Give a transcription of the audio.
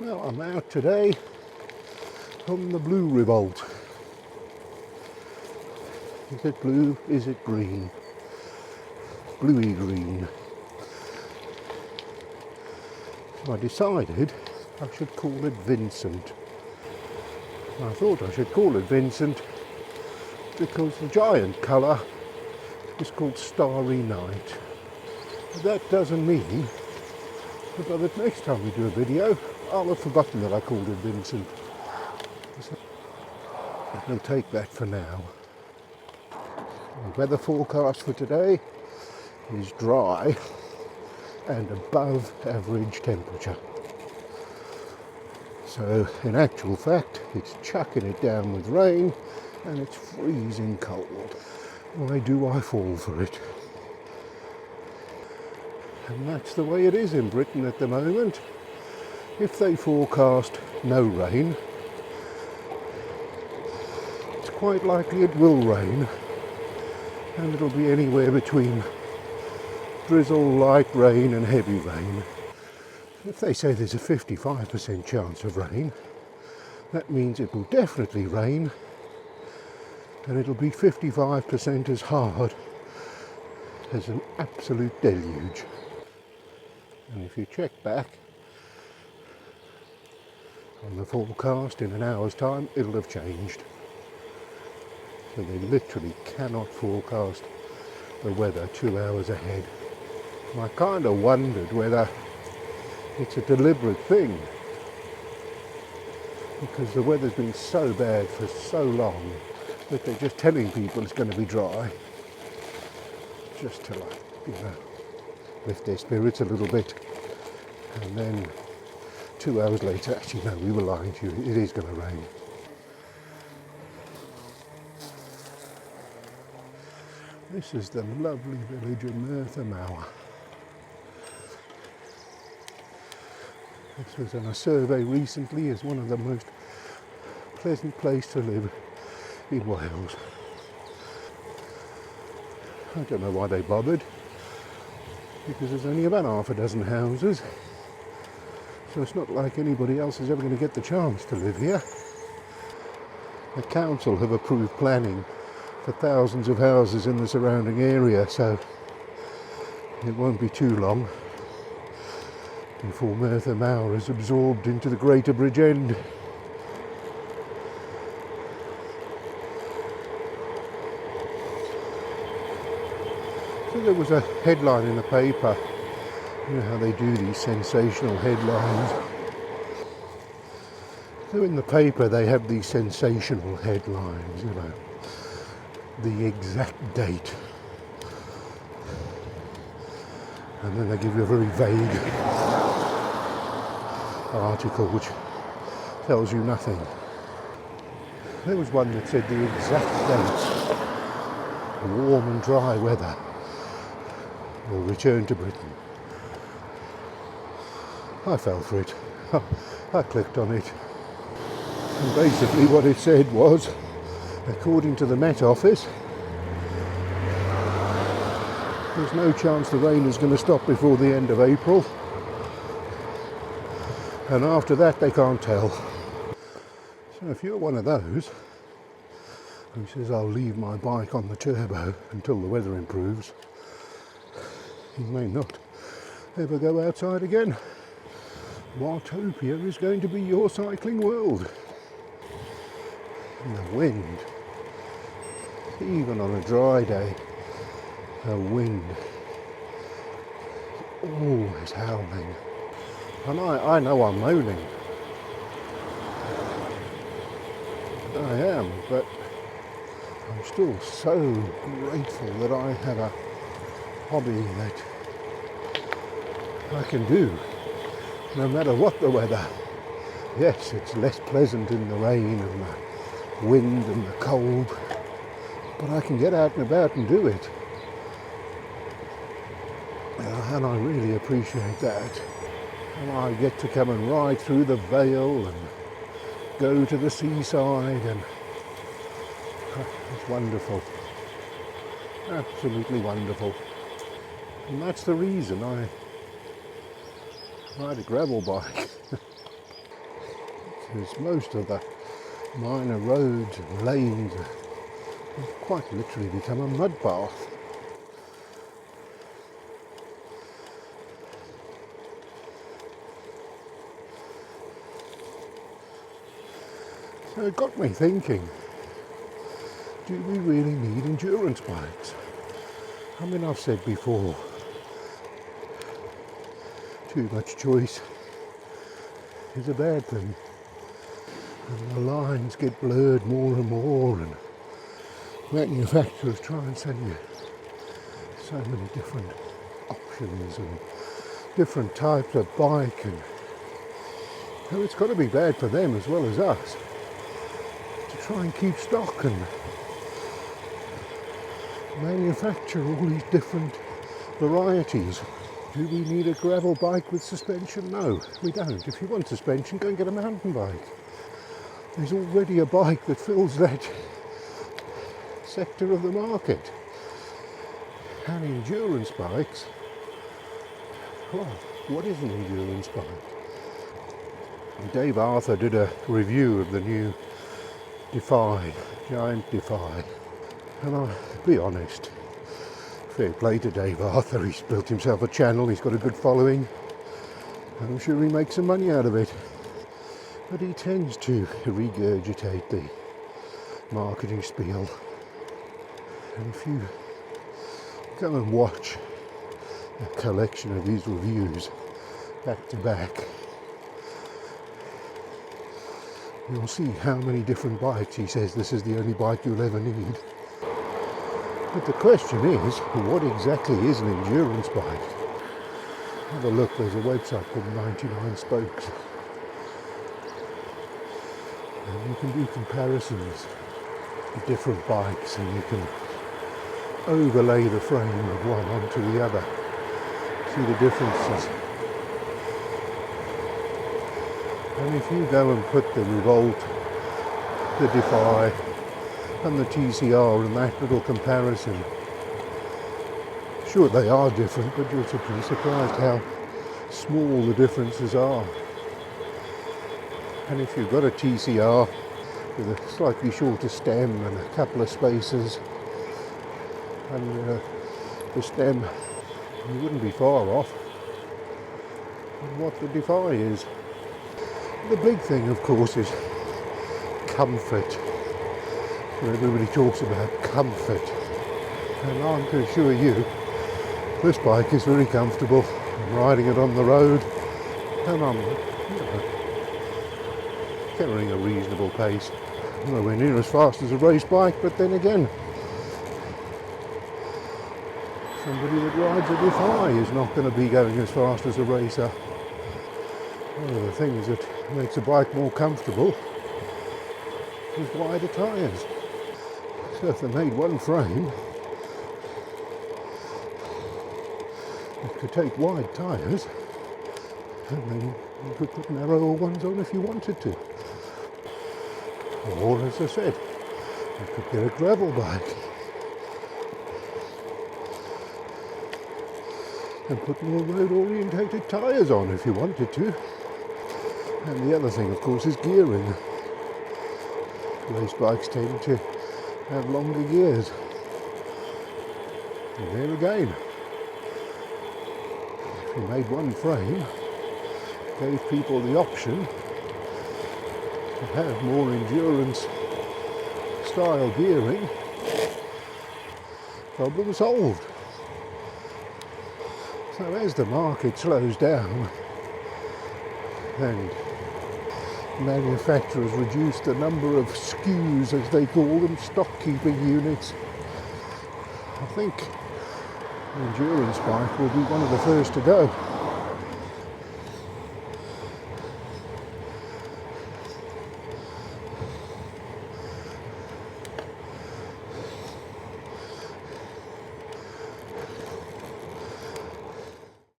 Well, I'm out today on the Blue Revolt. Is it blue? Is it green? Bluey green. So I decided I should call it Vincent. I thought I should call it Vincent because the giant colour is called Starry Night. But that doesn't mean that by the next time we do a video, I'll have forgotten that I called it Vincent. So I'll take that for now. The weather forecast for today is dry and above average temperature. So in actual fact, it's chucking it down with rain and it's freezing cold. Why do I fall for it? And that's the way it is in Britain at the moment. If they forecast no rain, it's quite likely it will rain, and it'll be anywhere between drizzle, light rain and heavy rain. If they say there's a 55% chance of rain, that means it will definitely rain, and it'll be 55% as hard as an absolute deluge. And if you check back on the forecast in an hour's time, it'll have changed. So they literally cannot forecast the weather 2 hours ahead. And I kind of wondered whether it's a deliberate thing, because the weather's been so bad for so long that they're just telling people it's going to be dry, just to lift their spirits a little bit. And then 2 hours later, actually no, we were lying to you, it is going to rain. This is the lovely village of Merthyr Mawr. This was on a survey recently as one of the most pleasant places to live in Wales. I don't know why they bothered, because there's only about half a dozen houses, so it's not like anybody else is ever going to get the chance to live here. The council have approved planning for thousands of houses in the surrounding area, so it won't be too long before Merthyr Mawr is absorbed into the Greater Bridgend. So there was a headline in the paper, you know how they do these sensational headlines. So in the paper they have these sensational headlines, you know, the exact date, and then they give you a very vague article which tells you nothing. There was one that said the exact dates, warm and dry weather will return to Britain. I fell for it. I clicked on it, and basically what it said was, according to the Met Office, there's no chance the rain is going to stop before the end of April, and after that they can't tell. So if you're one of those who says I'll leave my bike on the turbo until the weather improves, you may not ever go outside again. Watopia is going to be your cycling world. And the wind, even on a dry day, the wind is always howling. And I know I'm moaning. I am, but I'm still so grateful that I have a hobby that I can do no matter what the weather. Yes, it's less pleasant in the rain and the wind and the cold, but I can get out and about and do it. And I really appreciate that. And I get to come and ride through the Vale and go to the seaside, and it's wonderful. Absolutely wonderful. And that's the reason I ride a gravel bike. Because most of the minor roads and lanes have quite literally become a mud bath. So it got me thinking, do we really need endurance bikes? I mean, I've said before, too much choice is a bad thing. And the lines get blurred more and more, and manufacturers try and sell you so many different options and different types of bike, and so it's got to be bad for them as well as us to try and keep stock and manufacture all these different varieties. Do we need a gravel bike with suspension? No, we don't. If you want suspension, go and get a mountain bike. There's already a bike that fills that sector of the market. And endurance bikes, well, what is an endurance bike? Dave Arthur did a review of the new Defy, Giant Defy, and I'll be honest, fair play to Dave Arthur, he's built himself a channel, he's got a good following, and I'm sure he makes some money out of it, but he tends to regurgitate the marketing spiel, and if you go and watch a collection of his reviews back to back, you'll see how many different bikes he says this is the only bike you'll ever need. But the question is, what exactly is an endurance bike? Have a look, there's a website called 99 Spokes. And you can do comparisons of different bikes, and you can overlay the frame of one onto the other. See the differences. And if you go and put the Revolt, the Defy and the TCR in that little comparison, sure they are different, but you'll be surprised how small the differences are. And if you've got a TCR with a slightly shorter stem and a couple of spacers and the stem, you wouldn't be far off from what the Defy is. The big thing, of course, is comfort. Everybody talks about comfort, and I can assure you this bike is very comfortable. I'm riding it on the road, and I'm carrying a reasonable pace. Nowhere near as fast as a race bike, but then again, somebody that rides a Defy is not going to be going as fast as a racer. One of the things that makes a bike more comfortable is wider tyres. So if they made one frame, you could take wide tyres and then you could put narrower ones on if you wanted to. Or, as I said, you could get a gravel bike and put more road-orientated tyres on if you wanted to. And the other thing, of course, is gearing. Race bikes tend to have longer gears. And there again, if you made one frame, gave people the option to have more endurance style gearing, problem solved. So as the market slows down and manufacturers reduce the number of SKUs, as they call them, stock keeping units, I think the endurance bike will be one of the first to go.